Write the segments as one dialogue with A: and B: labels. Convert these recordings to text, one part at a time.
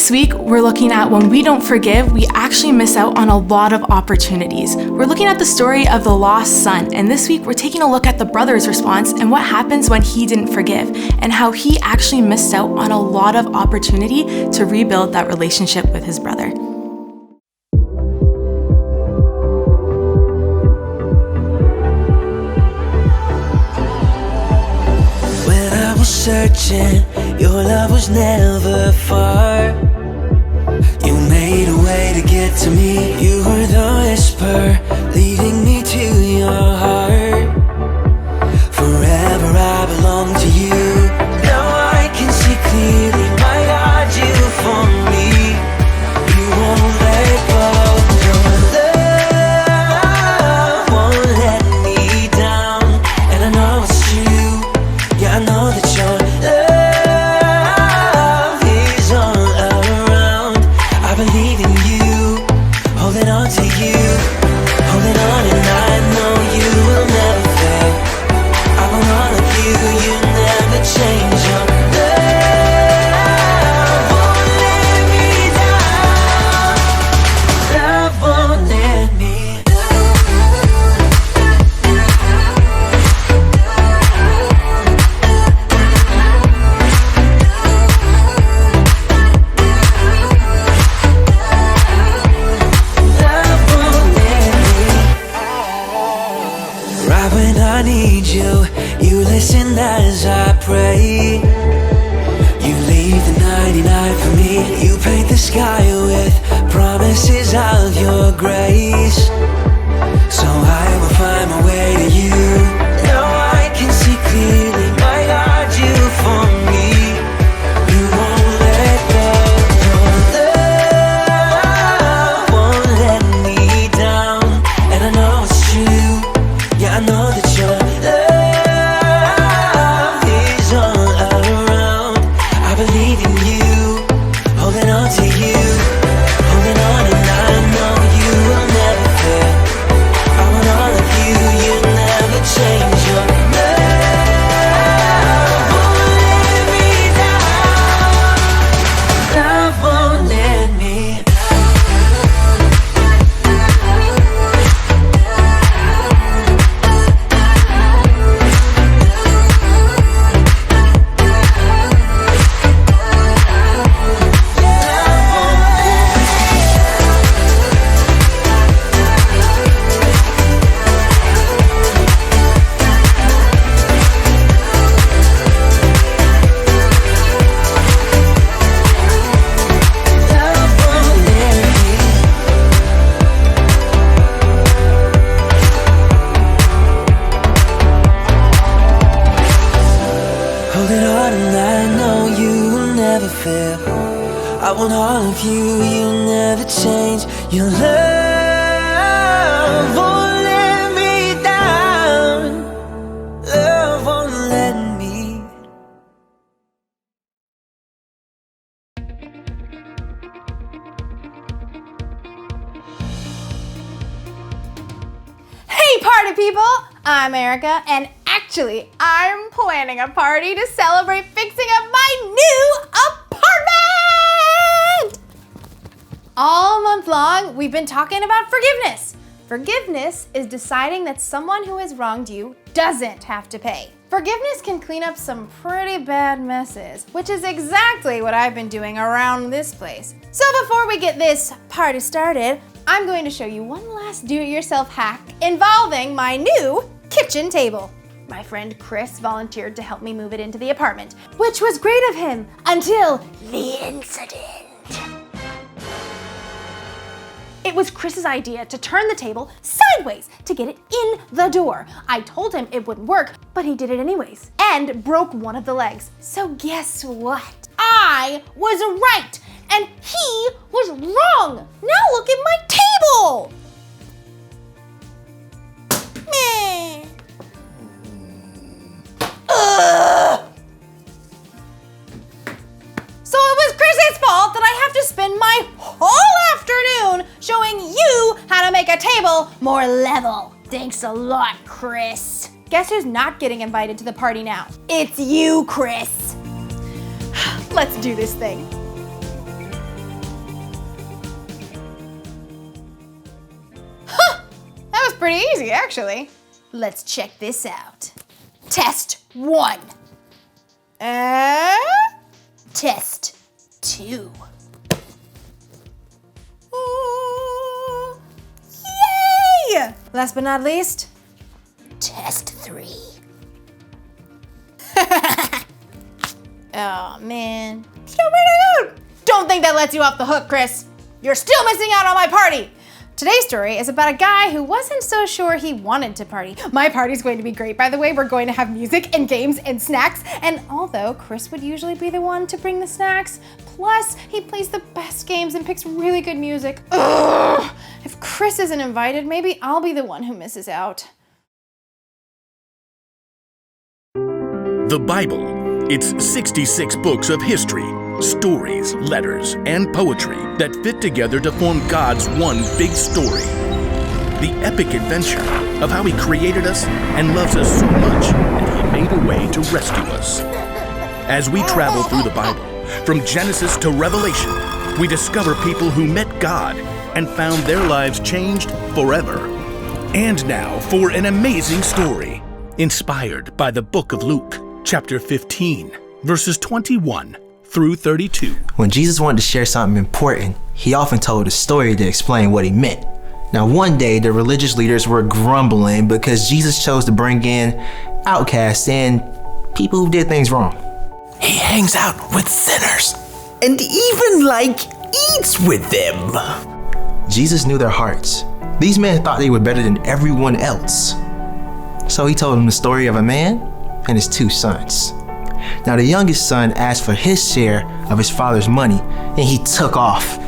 A: This week, we're looking at when we don't forgive, we actually miss out on a lot of opportunities. We're looking at the story of the lost son, and this week we're taking a look at the brother's response and what happens when he didn't forgive, and how he actually missed out on a lot of opportunity to rebuild that relationship with his brother.
B: When I was searching, your love was never far. You made a way to get to me. You were the whisper leading me to your heart. Forever I belong to you. Now I can see clearly, my God, you for me. You won't let go. Your love won't let me down. And I know it's true. Yeah, I know that your love is all around. I believe in you, holding on to you, holding on, and I know you will never fail. I want all of you, you never change. Your love won't let me down. Love won't let me right when I need you, you listen as I pray. You leave the 99 for me. You paint the sky with promises of your grace. So I will find my way to you. Now I can see clearly, my God, you for me. You won't let go. Your love won't let me down. And I know it's true. Yeah, I know that your love is all around. I believe in you, holding on to you, holding on, and I know you will never fail. I want all of you, you never change. Your love won't let me down. Love won't let me. Holding on, and I know you will never fail. I want all of you, you'll never change. Your love won't let me down. Love won't let me.
C: Hey party people! I'm Erica, and actually I'm planning a party to celebrate fixing up my new apartment! All month long we've been talking about forgiveness. Forgiveness is deciding that someone who has wronged you doesn't have to pay. Forgiveness can clean up some pretty bad messes, which is exactly what I've been doing around this place. So before we get this party started, I'm going to show you one last do-it-yourself hack involving my new kitchen table. My friend Chris volunteered to help me move it into the apartment, which was great of him until the incident. It was Chris's idea to turn the table sideways to get it in the door. I told him it wouldn't work, but he did it anyways and broke one of the legs. So guess what? I was right and he was wrong. Now look at my table. Meh. Ugh. So it was Chris's fault that I have to spend my whole afternoon showing you how to make a table more level. Thanks a lot, Chris. Guess who's not getting invited to the party now? It's you, Chris. Let's do this thing. pretty easy, actually. Let's check this out. Test 1. Test 2. Ooh, yay! Last but not least, test 3. Oh man, so pretty good. Don't think that lets you off the hook, Chris. You're still missing out on my party. Today's story is about a guy who wasn't so sure he wanted to party. My party's going to be great, by the way. We're going to have music and games and snacks. And although Chris would usually be the one to bring the snacks, plus he plays the best games and picks really good music. Ugh! If Chris isn't invited, maybe I'll be the one who misses out.
D: The Bible. It's 66 books of history, stories, letters, and poetry that fit together to form God's one big story. The epic adventure of how He created us and loves us so much that He made a way to rescue us. As we travel through the Bible, from Genesis to Revelation, we discover people who met God and found their lives changed forever. And now for an amazing story, inspired by the book of Luke, chapter 15, verses 21 through 32.
E: When Jesus wanted to share something important, He often told a story to explain what He meant. Now, one day, the religious leaders were grumbling because Jesus chose to bring in outcasts and people who did things wrong.
F: He hangs out with sinners and even, eats with them.
E: Jesus knew their hearts. These men thought they were better than everyone else. So He told them the story of a man and his 2 sons. Now the youngest son asked for his share of his father's money and he took off.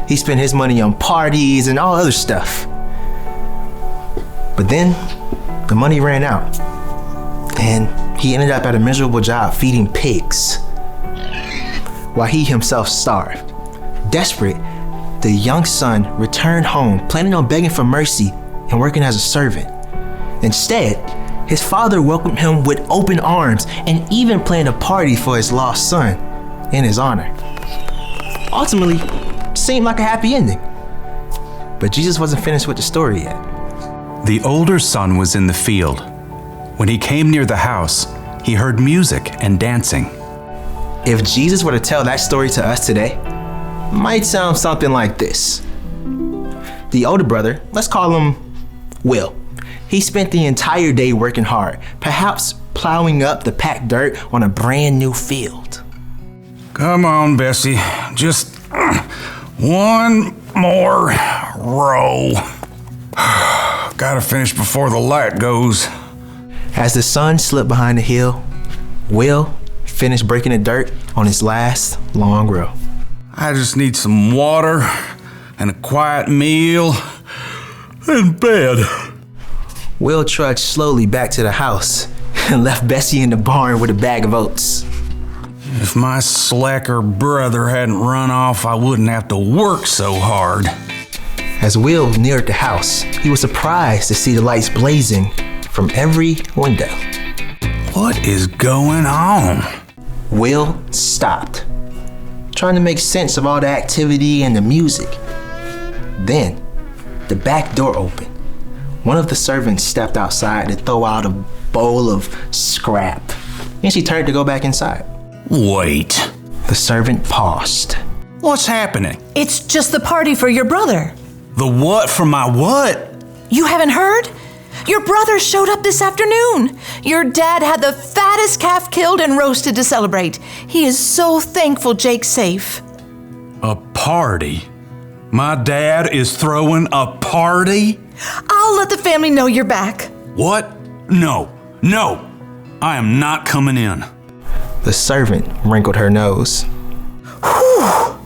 E: He spent his money on parties and all other stuff. But then the money ran out and he ended up at a miserable job feeding pigs while he himself starved. Desperate, the young son returned home planning on begging for mercy and working as a servant. Instead, his father welcomed him with open arms and even planned a party for his lost son in his honor. Ultimately, seemed like a happy ending. But Jesus wasn't finished with the story yet.
G: The older son was in the field. When he came near the house, he heard music and dancing.
E: If Jesus were to tell that story to us today, it might sound something like this. The older brother, let's call him Will. He spent the entire day working hard, perhaps plowing up the packed dirt on a brand new field.
G: Come on, Bessie. Just one more row. Gotta finish before the light goes.
E: As the sun slipped behind the hill, Will finished breaking the dirt on his last long row.
G: I just need some water and a quiet meal and bed.
E: Will trudged slowly back to the house and left Bessie in the barn with a bag of oats.
G: If my slacker brother hadn't run off, I wouldn't have to work so hard.
E: As Will neared the house, he was surprised to see the lights blazing from every window.
G: What is going on?
E: Will stopped, trying to make sense of all the activity and the music. Then, the back door opened. One of the servants stepped outside to throw out a bowl of scrap, and she turned to go back inside.
G: Wait.
E: The servant paused.
G: What's happening?
F: It's just the party for your brother.
G: The what for my what?
F: You haven't heard? Your brother showed up this afternoon. Your dad had the fattest calf killed and roasted to celebrate. He is so thankful Jake's safe.
G: A party? My dad is throwing a party?
F: I'll let the family know you're back.
G: What? No. I am not coming in.
E: The servant wrinkled her nose.
F: Whew.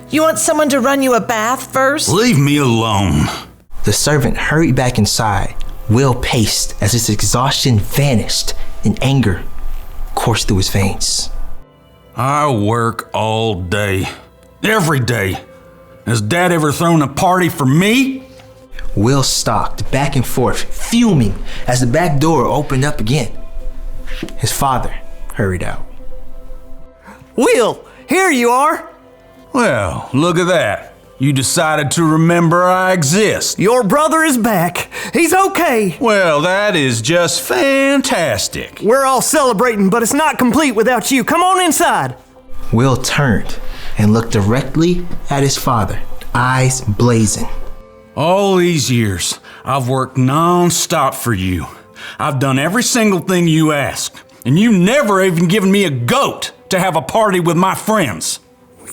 F: You want someone to run you a bath first?
G: Leave me alone.
E: The servant hurried back inside. Will paced as his exhaustion vanished and anger coursed through his veins.
G: I work all day. Every day. Has Dad ever thrown a party for me?
E: Will stalked back and forth, fuming as the back door opened up again. His father hurried out.
H: Will, here you are.
G: Well, look at that. You decided to remember I exist.
H: Your brother is back. He's okay.
G: Well, that is just fantastic.
H: We're all celebrating, but it's not complete without you. Come on inside.
E: Will turned and looked directly at his father, eyes blazing.
G: All these years, I've worked non-stop for you. I've done every single thing you asked, and you never even given me a goat to have a party with my friends.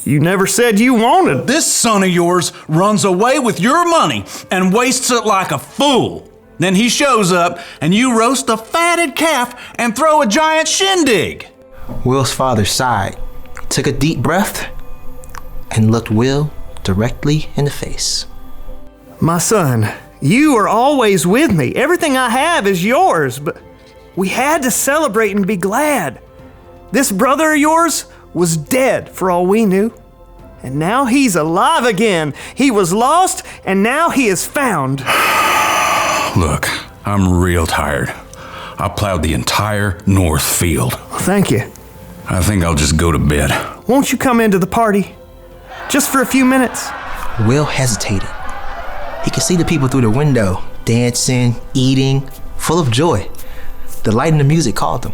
H: You never said you wanted.
G: This son of yours runs away with your money and wastes it like a fool. Then he shows up and you roast a fatted calf and throw a giant shindig.
E: Will's father sighed, took a deep breath, and looked Will directly in the face.
H: My son, you are always with me. Everything I have is yours, but we had to celebrate and be glad. This brother of yours was dead for all we knew, and now he's alive again. He was lost, and now he is found.
G: Look, I'm real tired. I plowed the entire north field.
H: Thank you.
G: I think I'll just go to bed.
H: Won't you come into the party? Just for a few minutes.
E: Will hesitated. He could see the people through the window, dancing, eating, full of joy. The light and the music called them.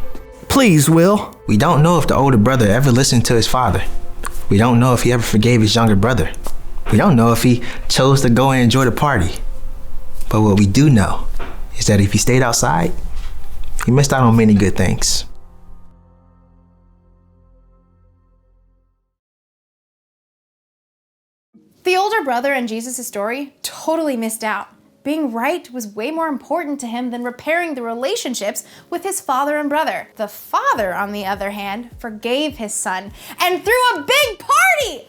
H: Please, Will.
E: We don't know if the older brother ever listened to his father. We don't know if he ever forgave his younger brother. We don't know if he chose to go and enjoy the party. But what we do know is that if he stayed outside, he missed out on many good things.
C: The older brother in Jesus' story totally missed out. Being right was way more important to him than repairing the relationships with his father and brother. The father, on the other hand, forgave his son and threw a big party!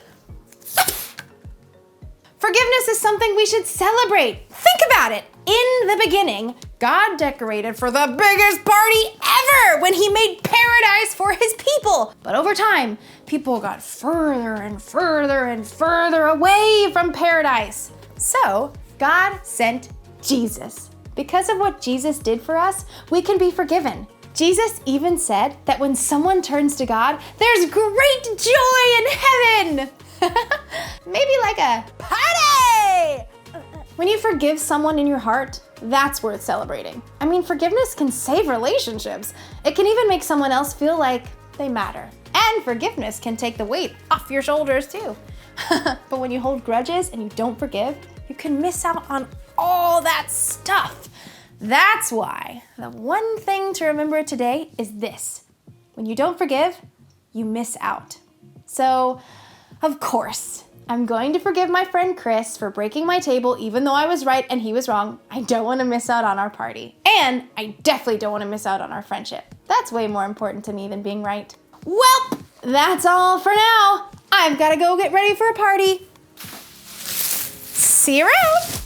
C: Forgiveness is something we should celebrate. Think about it. In the beginning, God decorated for the biggest party ever when he made paradise for his people. But over time, people got further and further and further away from paradise. So, God sent Jesus. Because of what Jesus did for us, we can be forgiven. Jesus even said that when someone turns to God, there's great joy in heaven. Maybe like a party! When you forgive someone in your heart, that's worth celebrating. I mean, forgiveness can save relationships. It can even make someone else feel like they matter. And forgiveness can take the weight off your shoulders too. But when you hold grudges and you don't forgive, you can miss out on all that stuff. That's why the one thing to remember today is this. When you don't forgive, you miss out. So, of course, I'm going to forgive my friend Chris for breaking my table even though I was right and he was wrong. I don't want to miss out on our party. And I definitely don't want to miss out on our friendship. That's way more important to me than being right. Well, that's all for now. I've got to go get ready for a party. See you around.